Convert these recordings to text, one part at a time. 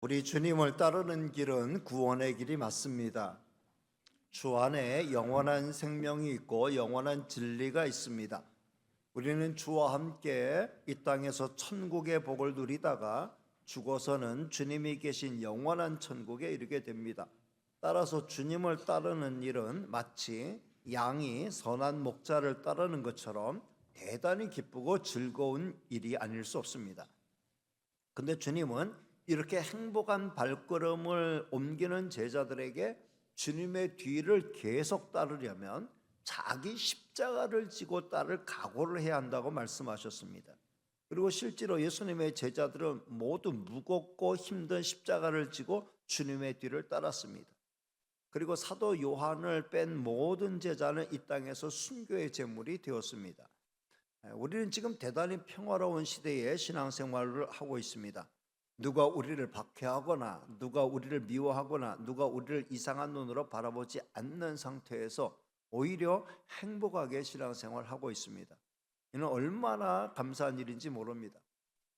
우리 주님을 따르는 길은 구원의 길이 맞습니다. 주 안에 영원한 생명이 있고 영원한 진리가 있습니다. 우리는 주와 함께 이 땅에서 천국의 복을 누리다가 죽어서는 주님이 계신 영원한 천국에 이르게 됩니다. 따라서 주님을 따르는 일은 마치 양이 선한 목자를 따르는 것처럼 대단히 기쁘고 즐거운 일이 아닐 수 없습니다. 근데 주님은 이렇게 행복한 발걸음을 옮기는 제자들에게 주님의 뒤를 계속 따르려면 자기 십자가를 지고 따를 각오를 해야 한다고 말씀하셨습니다. 그리고 실제로 예수님의 제자들은 모두 무겁고 힘든 십자가를 지고 주님의 뒤를 따랐습니다. 그리고 사도 요한을 뺀 모든 제자는 이 땅에서 순교의 제물이 되었습니다. 우리는 지금 대단히 평화로운 시대에 신앙생활을 하고 있습니다. 누가 우리를 박해하거나 누가 우리를 미워하거나 누가 우리를 이상한 눈으로 바라보지 않는 상태에서 오히려 행복하게 신앙생활을 하고 있습니다. 이는 얼마나 감사한 일인지 모릅니다.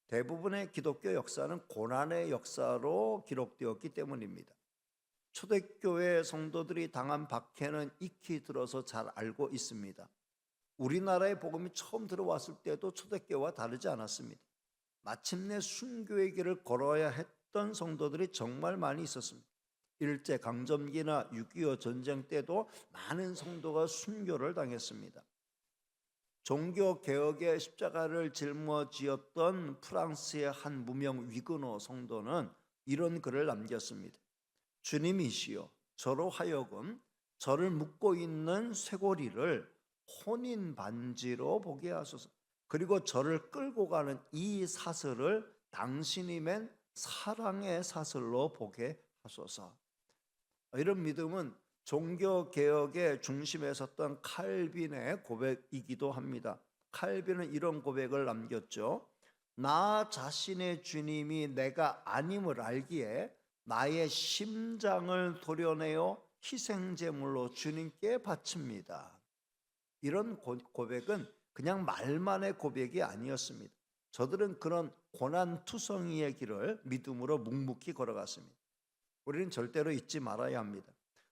대부분의 기독교 역사는 고난의 역사로 기록되었기 때문입니다. 초대교회 성도들이 당한 박해는 익히 들어서 잘 알고 있습니다. 우리나라의 복음이 처음 들어왔을 때도 초대교회와 다르지 않았습니다. 마침내 순교의 길을 걸어야 했던 성도들이 정말 많이 있었습니다. 일제강점기나 6.25 전쟁 때도 많은 성도가 순교를 당했습니다. 종교개혁의 십자가를 짊어지었던 프랑스의 한 무명 위그너 성도는 이런 글을 남겼습니다. 주님이시여, 저로 하여금 저를 묶고 있는 쇠고리를 혼인 반지로 보게 하소서. 그리고 저를 끌고 가는 이 사슬을 당신이 맨 사랑의 사슬로 보게 하소서. 이런 믿음은 종교개혁의 중심에 섰던 칼빈의 고백이기도 합니다. 칼빈은 이런 고백을 남겼죠. 나 자신의 주님이 내가 아님을 알기에 나의 심장을 도려내어 희생제물로 주님께 바칩니다. 이런 고백은 그냥 말만의 고백이 아니었습니다. 저들은 그런 고난투성이의 길을 믿음으로 묵묵히 걸어갔습니다. 우리는 절대로 잊지 말아야 합니다.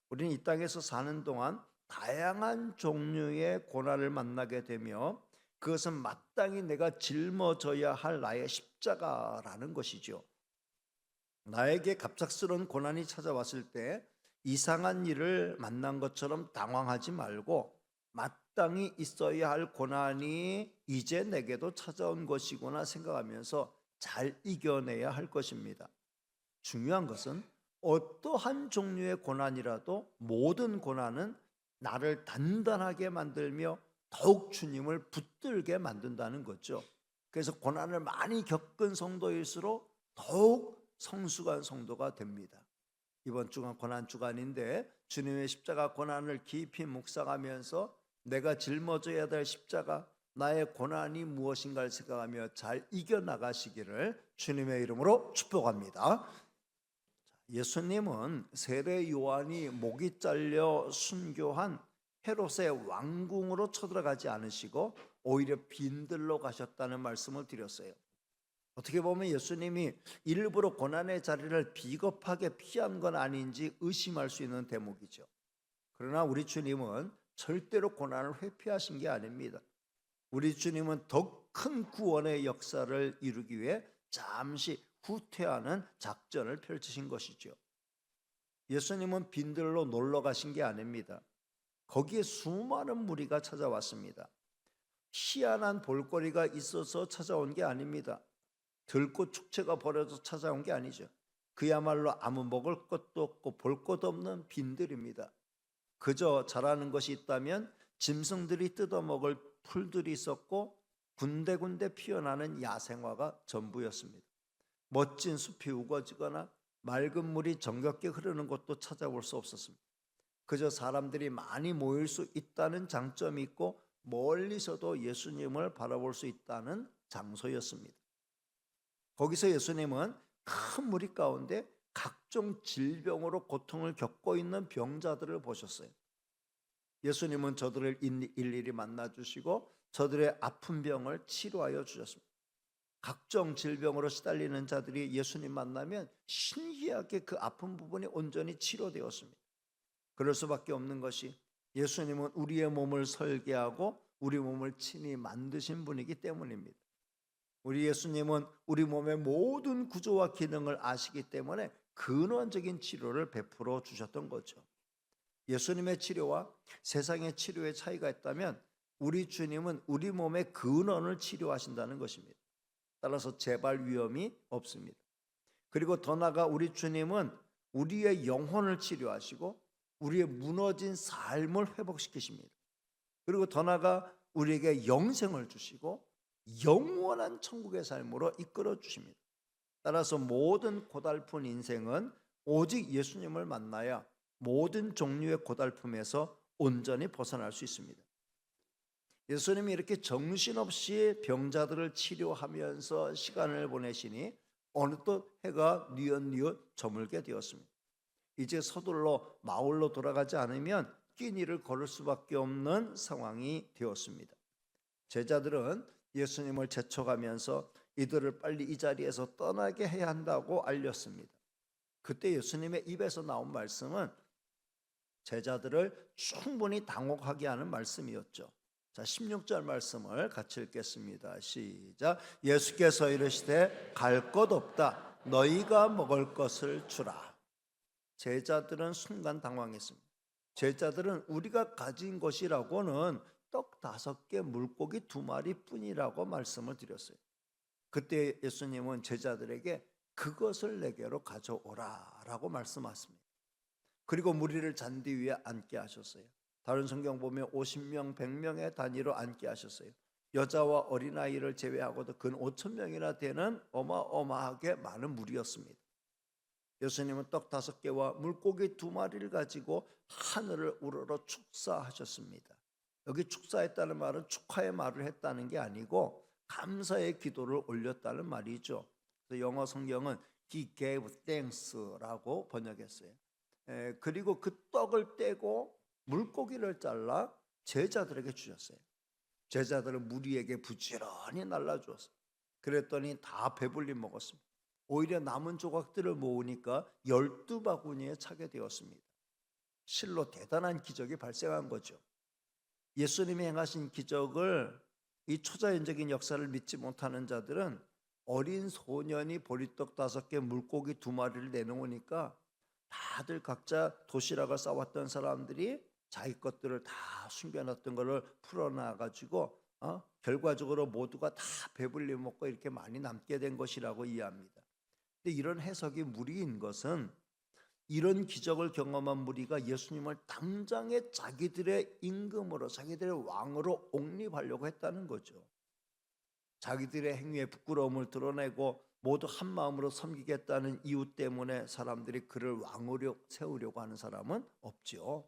우리는 이 땅에서 사는 동안 다양한 종류의 고난을 만나게 되며 그것은 마땅히 내가 짊어져야 할 나의 십자가라는 것이죠. 나에게 갑작스러운 고난이 찾아왔을 때 이상한 일을 만난 것처럼 당황하지 말고 마땅히 있어야 할 고난이 이제 내게도 찾아온 것이구나 생각하면서 잘 이겨내야 할 것입니다. 중요한 것은 어떠한 종류의 고난이라도 모든 고난은 나를 단단하게 만들며 더욱 주님을 붙들게 만든다는 거죠. 그래서 고난을 많이 겪은 성도일수록 더욱 성숙한 성도가 됩니다. 이번 주간 고난 주간인데 주님의 십자가 고난을 깊이 묵상하면서 내가 짊어져야 될 십자가, 나의 고난이 무엇인가를 생각하며 잘 이겨나가시기를 주님의 이름으로 축복합니다. 예수님은 세례 요한이 목이 잘려 순교한 헤롯의 왕궁으로 쳐들어가지 않으시고 오히려 빈들로 가셨다는 말씀을 드렸어요. 어떻게 보면 예수님이 일부러 고난의 자리를 비겁하게 피한 건 아닌지 의심할 수 있는 대목이죠. 그러나 우리 주님은 절대로 고난을 회피하신 게 아닙니다. 우리 주님은 더 큰 구원의 역사를 이루기 위해 잠시 후퇴하는 작전을 펼치신 것이죠. 예수님은 빈들로 놀러 가신 게 아닙니다. 거기에 수많은 무리가 찾아왔습니다. 희한한 볼거리가 있어서 찾아온 게 아닙니다. 들꽃 축제가 벌어져 찾아온 게 아니죠. 그야말로 아무 먹을 것도 없고 볼 것도 없는 빈들입니다. 그저 자라는 것이 있다면 짐승들이 뜯어먹을 풀들이 있었고 군데군데 피어나는 야생화가 전부였습니다. 멋진 숲이 우거지거나 맑은 물이 정겹게 흐르는 곳도 찾아볼 수 없었습니다. 그저 사람들이 많이 모일 수 있다는 장점이 있고 멀리서도 예수님을 바라볼 수 있다는 장소였습니다. 거기서 예수님은 큰 무리 가운데 각종 질병으로 고통을 겪고 있는 병자들을 보셨어요. 예수님은 저들을 일일이 만나주시고 저들의 아픈 병을 치료하여 주셨습니다. 각종 질병으로 시달리는 자들이 예수님 만나면 신기하게 그 아픈 부분이 온전히 치료되었습니다. 그럴 수밖에 없는 것이 예수님은 우리의 몸을 설계하고 우리 몸을 친히 만드신 분이기 때문입니다. 우리 예수님은 우리 몸의 모든 구조와 기능을 아시기 때문에 근원적인 치료를 베풀어 주셨던 거죠. 예수님의 치료와 세상의 치료의 차이가 있다면 우리 주님은 우리 몸의 근원을 치료하신다는 것입니다. 따라서 재발 위험이 없습니다. 그리고 더 나아가 우리 주님은 우리의 영혼을 치료하시고 우리의 무너진 삶을 회복시키십니다. 그리고 더 나아가 우리에게 영생을 주시고 영원한 천국의 삶으로 이끌어 주십니다. 따라서 모든 고달픈 인생은 오직 예수님을 만나야 모든 종류의 고달픔에서 온전히 벗어날 수 있습니다. 예수님이 이렇게 정신없이 병자들을 치료하면서 시간을 보내시니 어느덧 해가 뉘엿뉘엿 저물게 되었습니다. 이제 서둘러 마을로 돌아가지 않으면 끼니를 걸을 수밖에 없는 상황이 되었습니다. 제자들은 예수님을 재촉하면서 이들을 빨리 이 자리에서 떠나게 해야 한다고 알렸습니다. 그때 예수님의 입에서 나온 말씀은 제자들을 충분히 당혹하게 하는 말씀이었죠. 자, 16절 말씀을 같이 읽겠습니다. 시작. 예수께서 이르시되 갈 것 없다. 너희가 먹을 것을 주라. 제자들은 순간 당황했습니다. 제자들은 우리가 가진 것이라고는 떡 5개, 물고기 2마리 뿐이라고 말씀을 드렸어요. 그때 예수님은 제자들에게 그것을 내게로 가져오라 라고 말씀하십니다. 그리고 무리를 잔디 위에 앉게 하셨어요. 다른 성경 보면 50명, 100명의 단위로 앉게 하셨어요. 여자와 어린아이를 제외하고도 근 5,000명이나 되는 어마어마하게 많은 무리였습니다. 예수님은 떡 5개와 물고기 2마리를 가지고 하늘을 우러러 축사하셨습니다. 여기 축사했다는 말은 축하의 말을 했다는 게 아니고 감사의 기도를 올렸다는 말이죠. 그래서 영어 성경은 He gave thanks라고 번역했어요. 그리고 그 떡을 떼고 물고기를 잘라 제자들에게 주셨어요. 제자들은 무리에게 부지런히 날라주었어요. 그랬더니 다 배불리 먹었습니다. 오히려 남은 조각들을 모으니까 12바구니에 차게 되었습니다. 실로 대단한 기적이 발생한 거죠. 예수님이 행하신 기적을, 이 초자연적인 역사를 믿지 못하는 자들은 어린 소년이 보리떡 5개, 물고기 2마리를 내놓으니까 다들 각자 도시락을 싸왔던 사람들이 자기 것들을 다 숨겨놨던 것을 풀어놔가지고 결과적으로 모두가 다 배불리 먹고 이렇게 많이 남게 된 것이라고 이해합니다. 근데 이런 해석이 무리인 것은 이런 기적을 경험한 무리가 예수님을 당장에 자기들의 임금으로, 자기들의 왕으로 옹립하려고 했다는 거죠. 자기들의 행위에 부끄러움을 드러내고 모두 한 마음으로 섬기겠다는 이유 때문에 사람들이 그를 왕으로 세우려고 하는 사람은 없죠.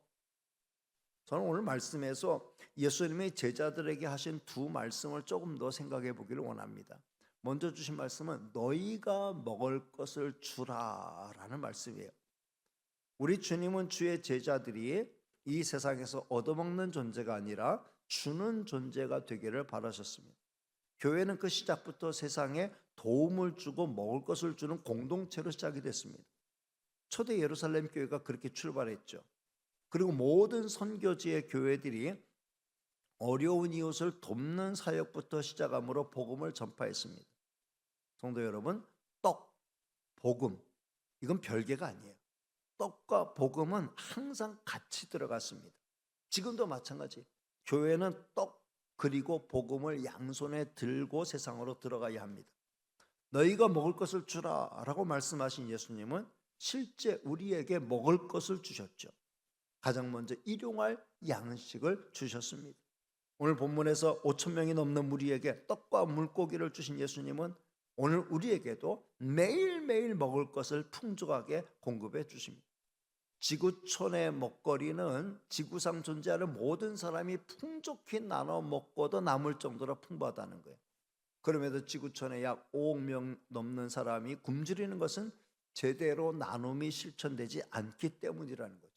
저는 오늘 말씀에서 예수님이 제자들에게 하신 2 말씀을 조금 더 생각해 보기를 원합니다. 먼저 주신 말씀은 너희가 먹을 것을 주라라는 말씀이에요. 우리 주님은 주의 제자들이 이 세상에서 얻어먹는 존재가 아니라 주는 존재가 되기를 바라셨습니다. 교회는 그 시작부터 세상에 도움을 주고 먹을 것을 주는 공동체로 시작이 됐습니다. 초대 예루살렘 교회가 그렇게 출발했죠. 그리고 모든 선교지의 교회들이 어려운 이웃을 돕는 사역부터 시작함으로 복음을 전파했습니다. 성도 여러분, 떡, 복음, 이건 별개가 아니에요. 떡과 복음은 항상 같이 들어갔습니다. 지금도 마찬가지. 교회는 떡 그리고 복음을 양손에 들고 세상으로 들어가야 합니다. 너희가 먹을 것을 주라 라고 말씀하신 예수님은 실제 우리에게 먹을 것을 주셨죠. 가장 먼저 일용할 양식을 주셨습니다. 오늘 본문에서 5,000명이 넘는 무리에게 떡과 물고기를 주신 예수님은 오늘 우리에게도 매일매일 먹을 것을 풍족하게 공급해 주십니다. 지구촌의 먹거리는 지구상 존재하는 모든 사람이 풍족히 나눠 먹고도 남을 정도로 풍부하다는 거예요. 그럼에도 지구촌에 약 5억 명 넘는 사람이 굶주리는 것은 제대로 나눔이 실천되지 않기 때문이라는 거죠.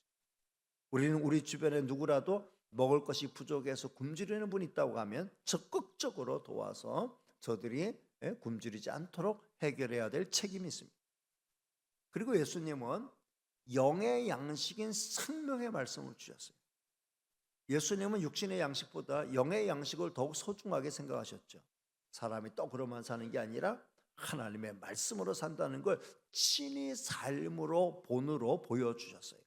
우리는 우리 주변에 누구라도 먹을 것이 부족해서 굶주리는 분이 있다고 하면 적극적으로 도와서 저들이 굶주리지 않도록 해결해야 될 책임이 있습니다. 그리고 예수님은 영의 양식인 생명의 말씀을 주셨어요. 예수님은 육신의 양식보다 영의 양식을 더욱 소중하게 생각하셨죠. 사람이 떡으로만 사는 게 아니라 하나님의 말씀으로 산다는 걸 친히 삶으로 본으로 보여주셨어요.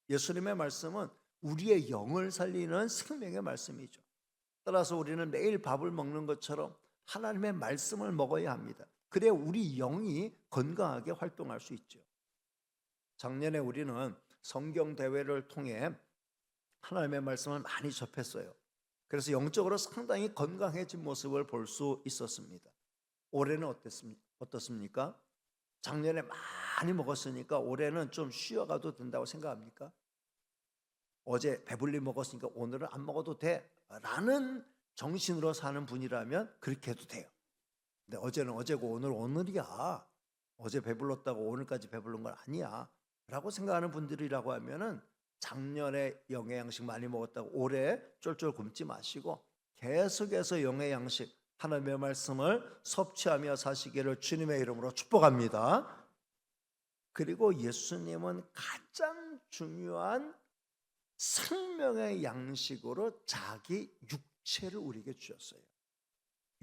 예수님의 말씀은 우리의 영을 살리는 생명의 말씀이죠. 따라서 우리는 매일 밥을 먹는 것처럼 하나님의 말씀을 먹어야 합니다. 그래야 우리 영이 건강하게 활동할 수 있죠. 작년에 우리는 성경 대회를 통해 하나님의 말씀을 많이 접했어요. 그래서 영적으로 상당히 건강해진 모습을 볼 수 있었습니다. 올해는 어떻습니까? 작년에 많이 먹었으니까 올해는 좀 쉬어가도 된다고 생각합니까? 어제 배불리 먹었으니까 오늘은 안 먹어도 돼 라는 정신으로 사는 분이라면 그렇게 해도 돼요. 근데 어제는 어제고 오늘은 오늘이야, 어제 배불렀다고 오늘까지 배부른 건 아니야 라고 생각하는 분들이라고 하면은 작년에 영의 양식 많이 먹었다고 올해 쫄쫄 굶지 마시고 계속해서 영의 양식 하나님의 말씀을 섭취하며 사시기를 주님의 이름으로 축복합니다. 그리고 예수님은 가장 중요한 생명의 양식으로 자기 육체를 우리에게 주셨어요.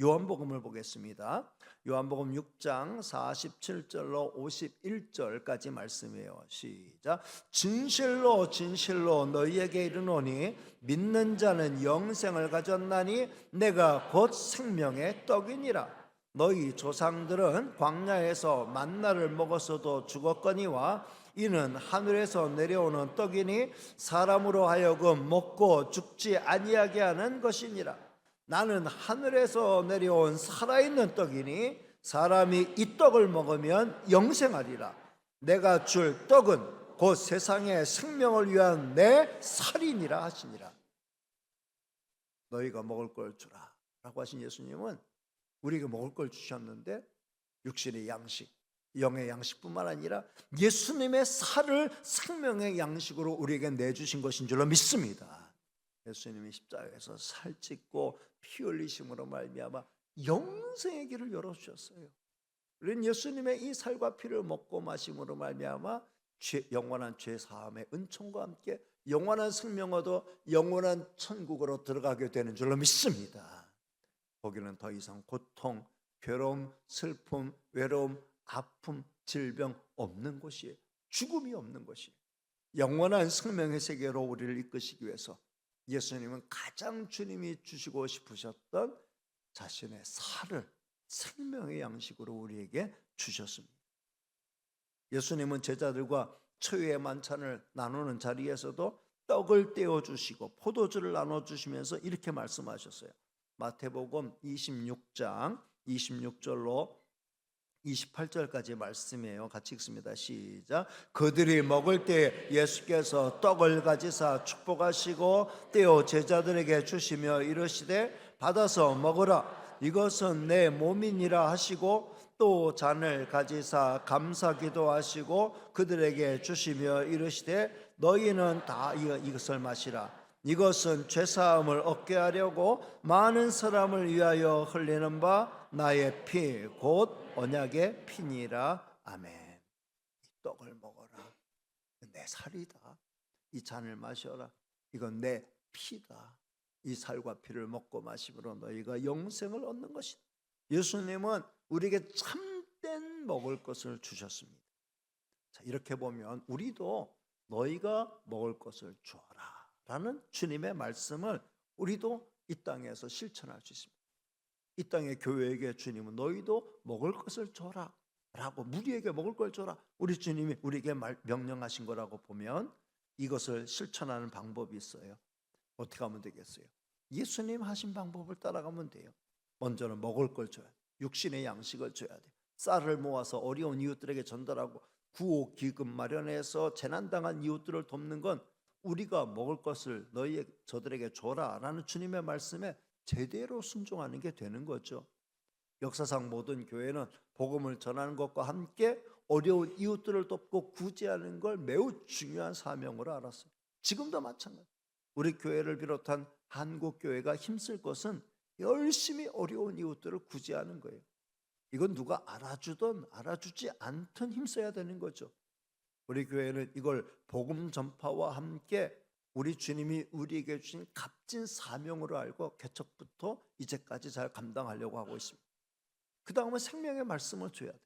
요한복음을 보겠습니다. 요한복음 6장 47절로 51절까지 말씀이에요. 시작. 진실로 진실로 너희에게 이르노니 믿는 자는 영생을 가졌나니 내가 곧 생명의 떡이니라. 너희 조상들은 광야에서 만나를 먹었어도 죽었거니와 이는 하늘에서 내려오는 떡이니 사람으로 하여금 먹고 죽지 아니하게 하는 것이니라. 나는 하늘에서 내려온 살아있는 떡이니 사람이 이 떡을 먹으면 영생하리라. 내가 줄 떡은 곧 세상의 생명을 위한 내 살이니라 하시니라. 너희가 먹을 걸 주라 라고 하신 예수님은 우리에게 먹을 걸 주셨는데 육신의 양식, 영의 양식뿐만 아니라 예수님의 살을 생명의 양식으로 우리에게 내주신 것인 줄로 믿습니다. 예수님이 십자가에서 살찢고 피 흘리심으로 말미암아 영생의 길을 열어주셨어요. 우리는 예수님의 이 살과 피를 먹고 마심으로 말미암아 영원한 죄 사함의 은총과 함께 영원한 생명 얻어 영원한 천국으로 들어가게 되는 줄로 믿습니다. 거기는 더 이상 고통, 괴로움, 슬픔, 외로움, 아픔, 질병 없는 곳이에요. 죽음이 없는 곳이에요. 영원한 생명의 세계로 우리를 이끄시기 위해서 예수님은 가장 주님이 주시고 싶으셨던 자신의 살을 생명의 양식으로 우리에게 주셨습니다. 예수님은 제자들과 초유의 만찬을 나누는 자리에서도 떡을 떼어주시고 포도주를 나눠주시면서 이렇게 말씀하셨어요. 마태복음 26장 26절로 28절까지 말씀이에요. 같이 읽습니다. 시작. 그들이 먹을 때 예수께서 떡을 가지사 축복하시고 떼어 제자들에게 주시며 이르시되 받아서 먹으라. 이것은 내 몸이니라 하시고 또 잔을 가지사 감사 기도하시고 그들에게 주시며 이르시되 너희는 다 이것을 마시라. 이것은 죄사함을 얻게 하려고 많은 사람을 위하여 흘리는 바 나의 피 곧 언약의 피니라. 아멘. 이 떡을 먹어라. 내 살이다. 이 잔을 마셔라. 이건 내 피다. 이 살과 피를 먹고 마심으로 너희가 영생을 얻는 것이다. 예수님은 우리에게 참된 먹을 것을 주셨습니다. 자, 이렇게 보면 우리도 너희가 먹을 것을 주어라 라는 주님의 말씀을 우리도 이 땅에서 실천할 수 있습니다. 이 땅의 교회에게 주님은 너희도 먹을 것을 줘라 라고, 무리에게 먹을 걸 줘라, 우리 주님이 우리에게 명령하신 거라고 보면 이것을 실천하는 방법이 있어요. 어떻게 하면 되겠어요? 예수님 하신 방법을 따라가면 돼요. 먼저는 먹을 걸 줘야 돼. 육신의 양식을 줘야 돼. 쌀을 모아서 어려운 이웃들에게 전달하고 구호 기금 마련해서 재난당한 이웃들을 돕는 건 우리가 먹을 것을 저들에게 줘라 라는 주님의 말씀에 제대로 순종하는 게 되는 거죠. 역사상 모든 교회는 복음을 전하는 것과 함께 어려운 이웃들을 돕고 구제하는 걸 매우 중요한 사명으로 알았어요. 지금도 마찬가지. 우리 교회를 비롯한 한국 교회가 힘쓸 것은 열심히 어려운 이웃들을 구제하는 거예요. 이건 누가 알아주든 알아주지 않든 힘써야 되는 거죠. 우리 교회는 이걸 복음 전파와 함께 우리 주님이 우리에게 주신 값진 사명으로 알고 개척부터 이제까지 잘 감당하려고 하고 있습니다. 그 다음은 생명의 말씀을 줘야 돼요.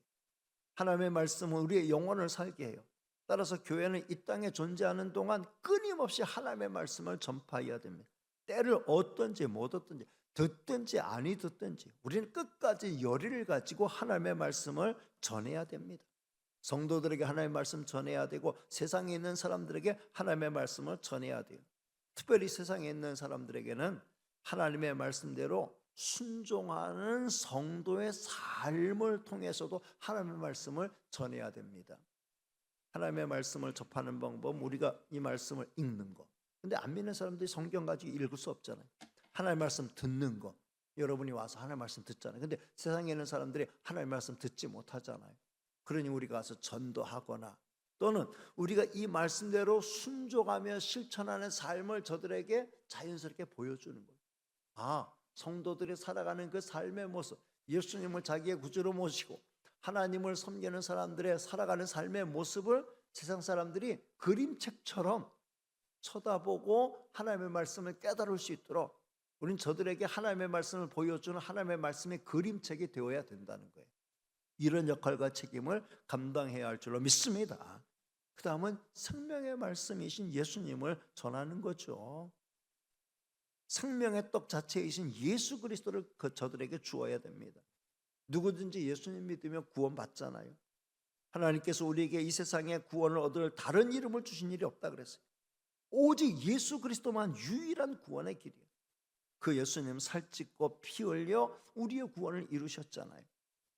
하나님의 말씀은 우리의 영혼을 살게 해요. 따라서 교회는 이 땅에 존재하는 동안 끊임없이 하나님의 말씀을 전파해야 됩니다. 때를 얻든지 못 얻든지, 듣든지 아니 듣든지 우리는 끝까지 열의를 가지고 하나님의 말씀을 전해야 됩니다. 성도들에게 하나님의 말씀 전해야 되고 세상에 있는 사람들에게 하나님의 말씀을 전해야 돼요. 특별히 세상에 있는 사람들에게는 하나님의 말씀대로 순종하는 성도의 삶을 통해서도 하나님의 말씀을 전해야 됩니다. 하나님의 말씀을 접하는 방법은 우리가 이 말씀을 읽는 거. 근데 안 믿는 사람들이 성경 가지고 읽을 수 없잖아요. 하나님의 말씀 듣는 거. 여러분이 와서 하나님의 말씀 듣잖아요. 근데 세상에 있는 사람들이 하나님의 말씀 듣지 못하잖아요. 그러니 우리가 가서 전도하거나 또는 우리가 이 말씀대로 순종하며 실천하는 삶을 저들에게 자연스럽게 보여주는 거예요. 아, 성도들이 살아가는 그 삶의 모습, 예수님을 자기의 구주로 모시고 하나님을 섬기는 사람들의 살아가는 삶의 모습을 세상 사람들이 그림책처럼 쳐다보고 하나님의 말씀을 깨달을 수 있도록 우리는 저들에게 하나님의 말씀을 보여주는 하나님의 말씀의 그림책이 되어야 된다는 거예요. 이런 역할과 책임을 감당해야 할 줄로 믿습니다. 그 다음은 생명의 말씀이신 예수님을 전하는 거죠. 생명의 떡 자체이신 예수 그리스도를 저들에게 주어야 됩니다. 누구든지 예수님 믿으면 구원 받잖아요. 하나님께서 우리에게 이 세상에 구원을 얻을 다른 이름을 주신 일이 없다 그랬어요. 오직 예수 그리스도만 유일한 구원의 길이에요. 그 예수님 살찢고 피 흘려 우리의 구원을 이루셨잖아요.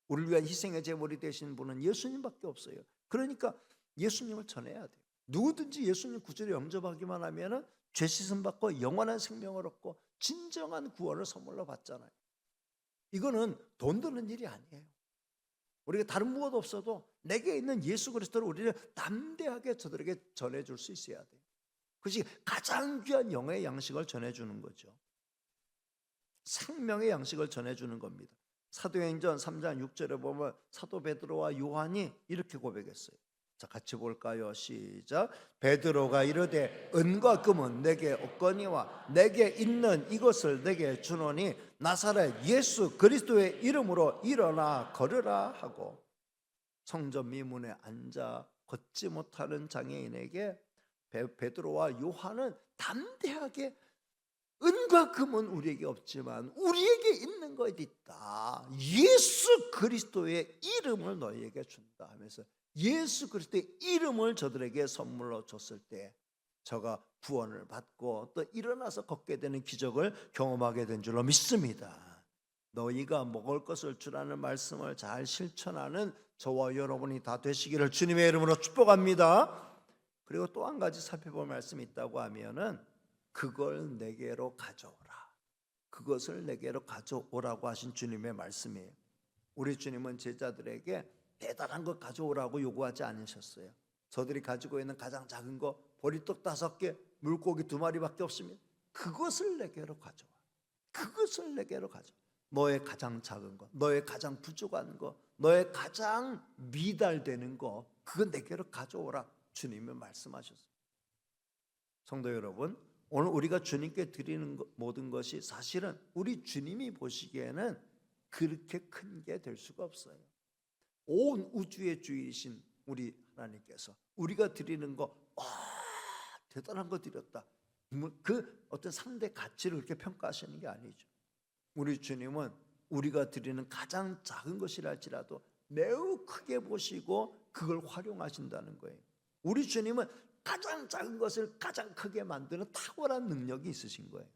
우리를 위한 희생의 제물이 되신 분은 예수님밖에 없어요. 그러니까 예수님을 전해야 돼요. 누구든지 예수님 구주로 영접하기만 하면 죄 씻음 받고 영원한 생명을 얻고 진정한 구원을 선물로 받잖아요. 이거는 돈 드는 일이 아니에요. 우리가 다른 무엇 없어도 내게 있는 예수 그리스도를 우리는 담대하게 저들에게 전해줄 수 있어야 돼요. 그것이 가장 귀한 영의 양식을 전해주는 거죠. 생명의 양식을 전해주는 겁니다. 사도행전 3장 6절에 보면 사도 베드로와 요한이 이렇게 고백했어요. 자, 같이 볼까요? 시작. 베드로가 이르되 은과 금은 내게 없거니와 내게 있는 이것을 내게 주노니 나사렛 예수 그리스도의 이름으로 일어나 걸으라 하고, 성전 미문에 앉아 걷지 못하는 장애인에게 베드로와 요한은 담대하게 은과 금은 우리에게 없지만 우리에게 있는 것 있다. 예수 그리스도의 이름을 너희에게 준다 하면서 예수 그리스도의 이름을 저들에게 선물로 줬을 때 저가 구원을 받고 또 일어나서 걷게 되는 기적을 경험하게 된 줄로 믿습니다. 너희가 먹을 것을 주라는 말씀을 잘 실천하는 저와 여러분이 다 되시기를 주님의 이름으로 축복합니다. 그리고 또 한 가지 살펴볼 말씀이 있다고 하면은 그걸 내게로 가져오라. 그것을 내게로 가져오라고 하신 주님의 말씀이에요. 우리 주님은 제자들에게 대단한 것 가져오라고 요구하지 않으셨어요. 저들이 가지고 있는 가장 작은 거 보리떡 5개, 물고기 2마리밖에 없습니다. 그것을 내게로 가져와. 그것을 내게로 가져와. 너의 가장 작은 거, 너의 가장 부족한 거, 너의 가장 미달되는 거, 그건 내게로 가져오라. 주님이 말씀하셨어요. 성도 여러분, 오늘 우리가 주님께 드리는 모든 것이 사실은 우리 주님이 보시기에는 그렇게 큰 게 될 수가 없어요. 온 우주의 주이신 우리 하나님께서 우리가 드리는 거, 대단한 거 드렸다, 그 어떤 상대 가치를 그렇게 평가하시는 게 아니죠. 우리 주님은 우리가 드리는 가장 작은 것이라 할지라도 매우 크게 보시고 그걸 활용하신다는 거예요. 우리 주님은 가장 작은 것을 가장 크게 만드는 탁월한 능력이 있으신 거예요.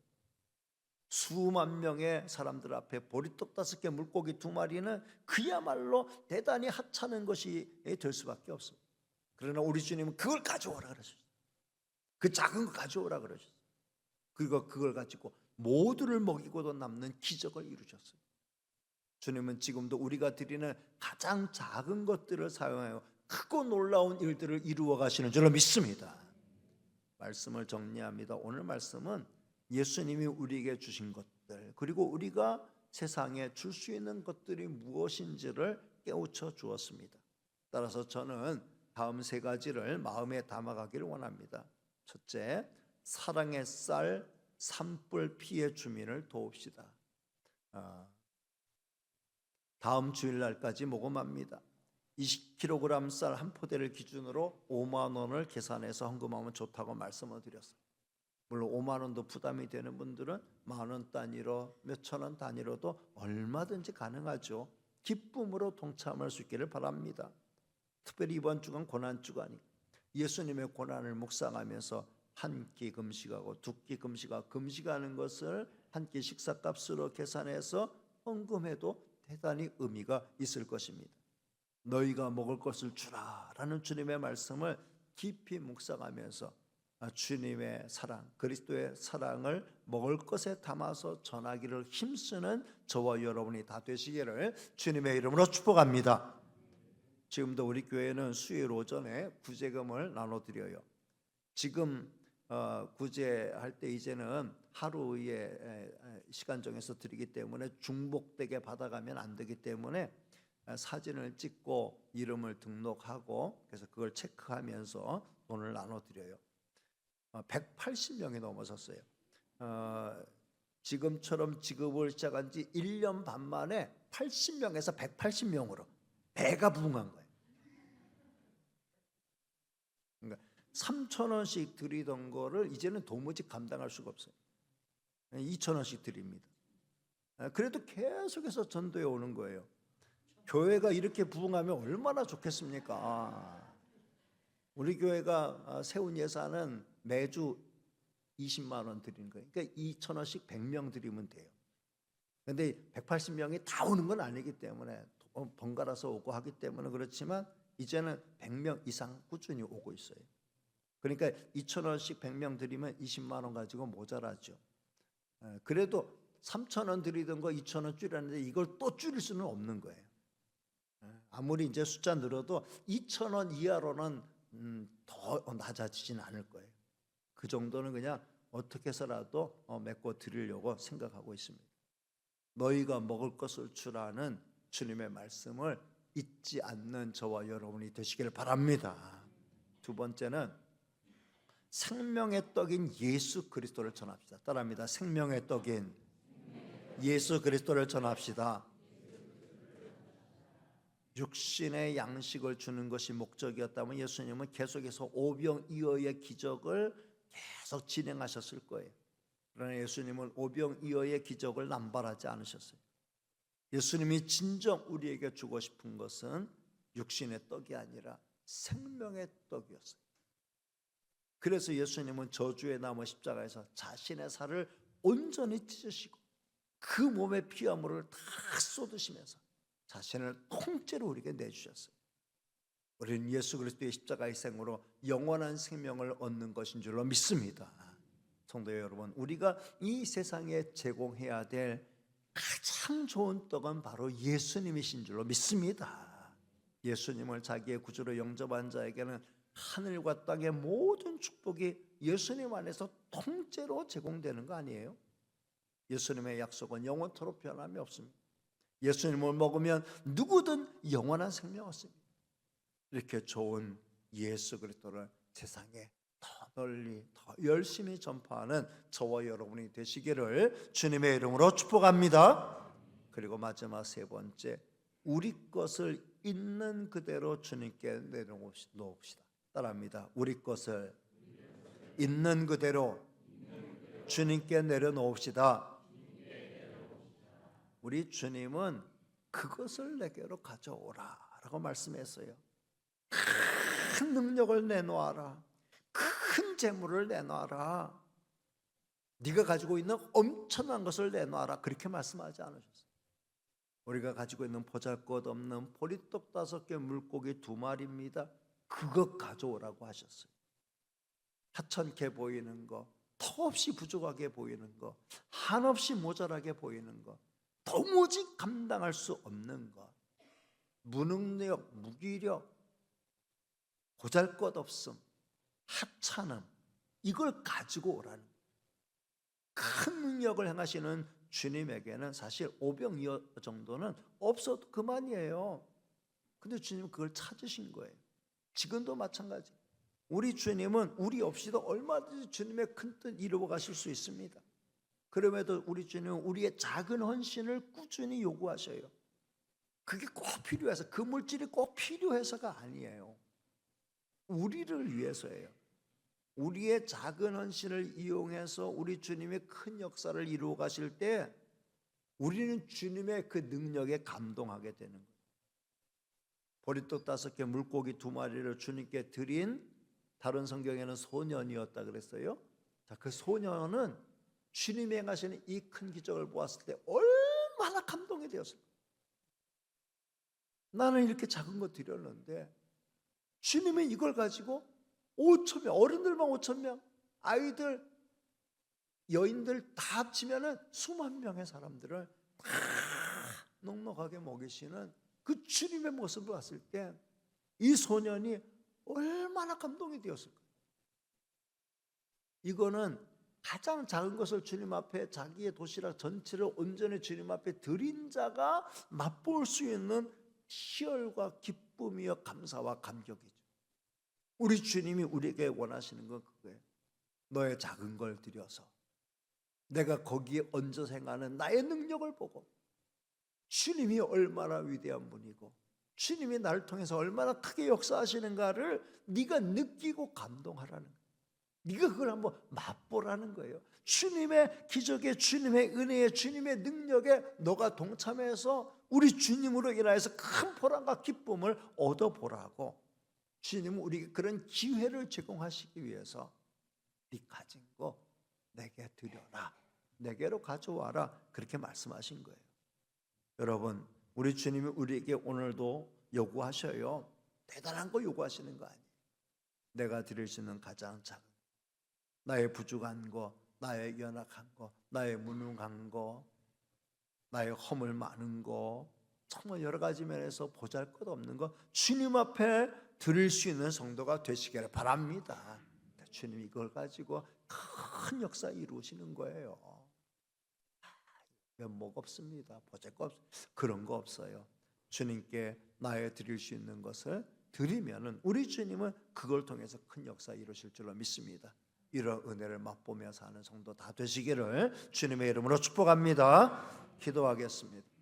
수만 명의 사람들 앞에 보리떡 5개, 물고기 2마리는 그야말로 대단히 하찮은 것이 될 수밖에 없어요. 그러나 우리 주님은 그걸 가져오라 그러셨어요. 그 작은 거 가져오라 그러셨어요. 그리고 그걸 가지고 모두를 먹이고도 남는 기적을 이루셨어요. 주님은 지금도 우리가 드리는 가장 작은 것들을 사용하여 크고 놀라운 일들을 이루어 가시는 줄로 믿습니다. 말씀을 정리합니다. 오늘 말씀은 예수님이 우리에게 주신 것, 것들, 그리고 우리가 세상에 줄 수 있는 것들이 무엇인지를 깨우쳐 주었습니다. 따라서 저는 다음 세 가지를 마음에 담아가기를 원합니다. 첫째, 사랑의 쌀 산불 피해 주민을 도웁시다. 다음 주일날까지 모금합니다. 20kg 쌀 한 포대를 기준으로 5만 원을 계산해서 헌금하면 좋다고 말씀을 드렸어요. 물론 5만 원도 부담이 되는 분들은 만 원 단위로, 몇천 원 단위로도 얼마든지 가능하죠. 기쁨으로 동참할 수 있기를 바랍니다. 특별히 이번 주간 고난주간이 예수님의 고난을 묵상하면서 한 끼 금식하고 두 끼 금식하고 금식하는 것을 한 끼 식사값으로 계산해서 헌금해도 대단히 의미가 있을 것입니다. 너희가 먹을 것을 주라 라는 주님의 말씀을 깊이 묵상하면서 주님의 사랑, 그리스도의 사랑을 먹을 것에 담아서 전하기를 힘쓰는 저와 여러분이 다 되시기를 주님의 이름으로 축복합니다. 지금도 우리 교회는 수요일 오전에 구제금을 나눠드려요. 지금 구제할 때 이제는 하루의 시간 정해서 드리기 때문에 중복되게 받아가면 안 되기 때문에 사진을 찍고 이름을 등록하고 그래서 그걸 체크하면서 돈을 나눠드려요. 180명이 넘어섰어요. 지금처럼 지급을 시작한 지 1년 반 만에 80명에서 180명으로 배가 부응한 거예요. 그러니까 3,000원씩 드리던 거를 이제는 도무지 감당할 수가 없어요. 2,000원씩 드립니다. 그래도 계속해서 전도에 오는 거예요. 교회가 이렇게 부응하면 얼마나 좋겠습니까? 우리 교회가 세운 예산은 매주 20만 원 드리는 거예요. 그러니까 2,000원씩 100명 드리면 돼요. 그런데 180명이 다 오는 건 아니기 때문에 번갈아서 오고 하기 때문에 그렇지만 이제는 100명 이상 꾸준히 오고 있어요. 그러니까 2,000원씩 100명 드리면 20만 원 가지고 모자라죠. 그래도 3,000원 드리던 거 2,000원 줄였는데 이걸 또 줄일 수는 없는 거예요. 아무리 이제 숫자 늘어도 2,000원 이하로는 더 낮아지진 않을 거예요. 그 정도는 그냥 어떻게 해서라도 메꿔 드리려고 생각하고 있습니다. 너희가 먹을 것을 주라는 주님의 말씀을 잊지 않는 저와 여러분이 되시길 바랍니다. 두 번째는 생명의 떡인 예수 그리스도를 전합시다. 따라합니다. 생명의 떡인 예수 그리스도를 전합시다. 육신의 양식을 주는 것이 목적이었다면 예수님은 계속해서 오병이어의 기적을 계속 진행하셨을 거예요. 그러나 예수님은 오병이어의 기적을 남발하지 않으셨어요. 예수님이 진정 우리에게 주고 싶은 것은 육신의 떡이 아니라 생명의 떡이었어요. 그래서 예수님은 저주의 나무 십자가에서 자신의 살을 온전히 찢으시고 그 몸의 피와 물을 다 쏟으시면서 자신을 통째로 우리에게 내주셨어요. 우리는 예수 그리스도의 십자가의 희생으로 영원한 생명을 얻는 것인 줄로 믿습니다. 성도 여러분, 우리가 이 세상에 제공해야 될 가장 좋은 떡은 바로 예수님이신 줄로 믿습니다. 예수님을 자기의 구주로 영접한 자에게는 하늘과 땅의 모든 축복이 예수님 안에서 통째로 제공되는 거 아니에요? 예수님의 약속은 영원토록 변함이 없습니다. 예수님을 먹으면 누구든 영원한 생명 얻습니다. 이렇게 좋은 예수 그리스도를 세상에 더 널리 더 열심히 전파하는 저와 여러분이 되시기를 주님의 이름으로 축복합니다. 그리고 마지막 세 번째, 우리 것을 있는 그대로 주님께 내려놓읍시다. 따라합니다. 우리 것을 있는 그대로 주님께 내려놓읍시다. 우리 주님은 그것을 내게로 가져오라 라고 말씀했어요. 큰 능력을 내놓아라. 큰 재물을 내놔라. 네가 가지고 있는 엄청난 것을 내놔라. 그렇게 말씀하지 않으셨어요. 우리가 가지고 있는 보잘것없는 보리떡 5개 물고기 2마리입니다. 그것 가져오라고 하셨어요. 하찮게 보이는 거, 턱없이 부족하게 보이는 거, 한없이 모자라게 보이는 거, 도무지 감당할 수 없는 것, 무능력, 무기력, 보잘것없음, 하찮음, 이걸 가지고 오라는 큰 능력을 행하시는 주님에게는 사실 오병이어 정도는 없어도 그만이에요. 근데 주님은 그걸 찾으신 거예요. 지금도 마찬가지. 우리 주님은 우리 없이도 얼마든지 주님의 큰 뜻 이루어 가실 수 있습니다. 그럼에도 우리 주님은 우리의 작은 헌신을 꾸준히 요구하셔요. 그게 꼭 필요해서, 그 물질이 꼭 필요해서가 아니에요. 우리를 위해서예요. 우리의 작은 헌신을 이용해서 우리 주님의 큰 역사를 이루어 가실 때 우리는 주님의 그 능력에 감동하게 되는 거예요. 보리떡 5개, 물고기 2마리를 주님께 드린, 다른 성경에는 소년이었다 그랬어요. 자, 그 소년은 주님이 행하시는 이 큰 기적을 보았을 때 얼마나 감동이 되었을까. 나는 이렇게 작은 거 드렸는데 주님은 이걸 가지고 5,000명, 어른들만 5,000명, 아이들, 여인들 다 합치면은 수만 명의 사람들을 다 넉넉하게 먹이시는 그 주님의 모습을 봤을 때 이 소년이 얼마나 감동이 되었을까. 이거는 가장 작은 것을 주님 앞에, 자기의 도시락 전체를 온전히 주님 앞에 드린 자가 맛볼 수 있는 희열과 기쁨이여 감사와 감격이죠. 우리 주님이 우리에게 원하시는 건 그거예요. 너의 작은 걸 드려서 내가 거기에 얹어서 행하는 나의 능력을 보고 주님이 얼마나 위대한 분이고 주님이 나를 통해서 얼마나 크게 역사하시는가를 네가 느끼고 감동하라는 거예요. 네가 그걸 한번 맛보라는 거예요. 주님의 기적에, 주님의 은혜에, 주님의 능력에 너가 동참해서 우리 주님으로 인하여서 큰 보람과 기쁨을 얻어보라고 주님은 우리에게 그런 기회를 제공하시기 위해서 네 가진 거 내게 드려라, 내게로 가져와라, 그렇게 말씀하신 거예요. 여러분, 우리 주님이 우리에게 오늘도 요구하셔요. 대단한 거 요구하시는 거 아니에요. 내가 드릴 수 있는 가장 작은, 나의 부족한 거, 나의 연약한 거, 나의 무능한 거, 나의 허물 많은 거, 정말 여러 가지 면에서 보잘것없는 거 주님 앞에 드릴 수 있는 성도가 되시기를 바랍니다. 주님이 이걸 가지고 큰 역사 이루시는 거예요. 면목 없습니다. 보잘것 없, 그런 거 없어요. 주님께 나의 드릴 수 있는 것을 드리면은 우리 주님은 그걸 통해서 큰 역사 이루실 줄로 믿습니다. 이런 은혜를 맛보며 사는 성도 다 되시기를 주님의 이름으로 축복합니다. 기도하겠습니다.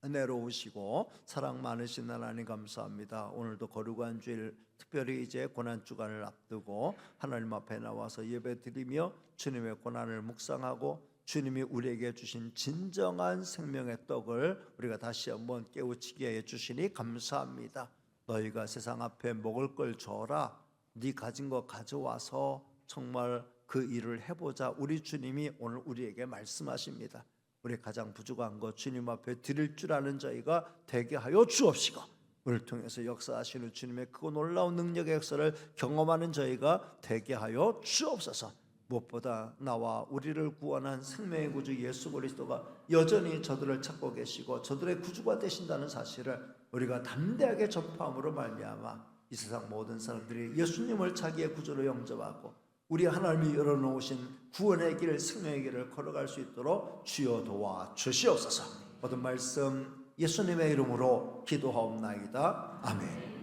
은혜로우시고 사랑 많으신 하나님 감사합니다. 오늘도 거룩한 주일, 특별히 이제 고난주간을 앞두고 하나님 앞에 나와서 예배드리며 주님의 고난을 묵상하고 주님이 우리에게 주신 진정한 생명의 떡을 우리가 다시 한번 깨우치게 해주시니 감사합니다. 너희가 세상 앞에 먹을 걸 줘라, 네 가진 거 가져와서 정말 그 일을 해보자. 우리 주님이 오늘 우리에게 말씀하십니다. 우리 가장 부족한 것 주님 앞에 드릴 줄 아는 저희가 되게 하여 주옵시고, 우리를 통해서 역사하시는 주님의 크고 놀라운 능력의 역사를 경험하는 저희가 되게 하여 주옵소서. 무엇보다 나와 우리를 구원한 생명의 구주 예수 그리스도가 여전히 저들을 찾고 계시고 저들의 구주가 되신다는 사실을 우리가 담대하게 전파함으로 말미암아 이 세상 모든 사람들이 예수님을 자기의 구주로 영접하고 우리 하나님이 열어놓으신 구원의 길, 생명의 길을 걸어갈 수 있도록 주여 도와 주시옵소서. 모든 말씀 예수님의 이름으로 기도하옵나이다. 아멘.